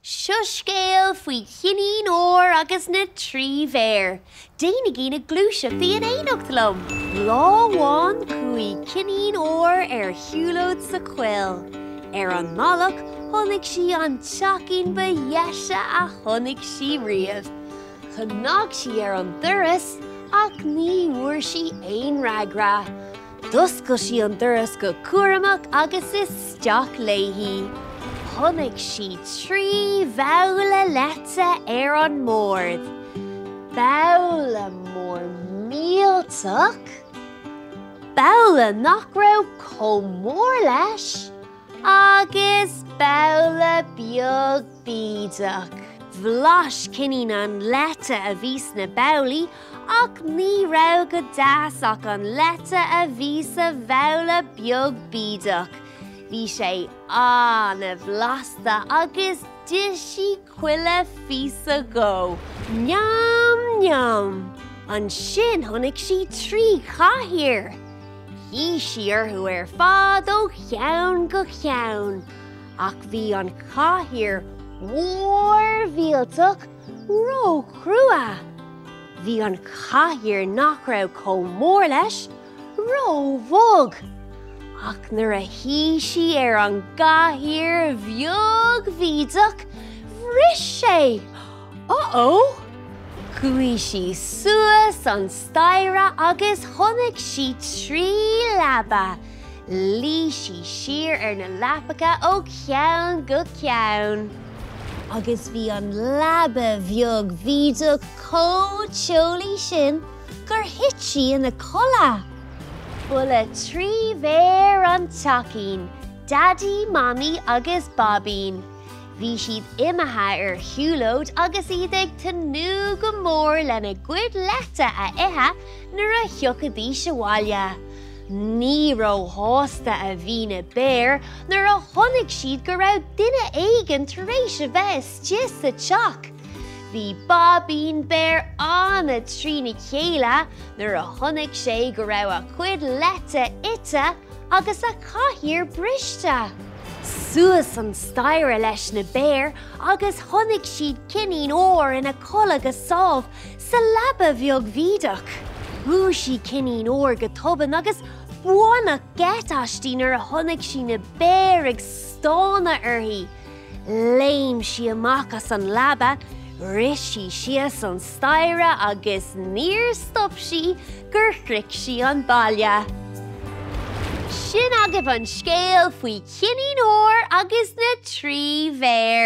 Scéal faoi Cinnín Óir agus na Trí Bhéar. Déanaigí na gluaiseachtaí in éineacht lom. Láháin chuaigh Cinnín Óir shiúlóid sa chfuil. An malach tháinig sí an teachín ba dheise a tháinig sí riamh. Chnág sí an doras ach ní bhuair sí aon ragra. Duscail sí an doras go cuaireamach agus is isteach léithí. Tháinig sí trí bhála leta an mórd. Bála mór míaltach? Bála nach raibh comór leis? Agus bála beag bídeach. Bhlas cinnín an leta a bhís na bálaí ach ní raibh go deas ach an leta a bhís a bhála beag bídeach. Bhí sé anna bhlasta agus disí cuile físa go. Neam, neam! An sin tháinig sí trí chathaoir. Hí sí orthú fad ó cheann go cheann. Ach bhí an chathaoir mhór bhíaltach ró crua. Bhí an chathaoir nach raibh comór leis ró bhog. Ach nuair a hí sí an chathaoir bheag bhídeach bhris sé. Chuaigh sí suas an staire agus tháinig sí trí leaba. Lí sí siar na leapacha ó ceann go ceann. Agus bhí an leaba bheag bhídeach cóteolaí sin gur hit sí ina colla. Bula Trí Bhéar an teachín, Daddy, Mommy agus Bobbín. Bhí siad imethe shiúlóid agus iad ag tanú go mór lena gcuid leta a ithe nuair a thiocadí seabhaile. Ní raibh hásta a bhí na béir nuair a tháinig siad go raibh duine éigin tar éis a bheith isteach sa teach. Bhí Bobbín béir anna trína chéile nuair a tháinig sé go raibh a cuid leta ite agus a chathaoir briste. Suas an staire leis na béir agus tháinig siad Cinnín Óir ina colla go sábh sa leaba bheag bhídeach. Bhú sí Cinnín Óir go tobann agus buanach gceatáistí nuair a tháinig sí na béir ag stána uirthi. Léim sí amach as an leaba, ris sí sios an staire agus níor stop sí gur chric sí an baile. Sin agah an scéal faoi Cinnín Óir agus na Trí Bhéar.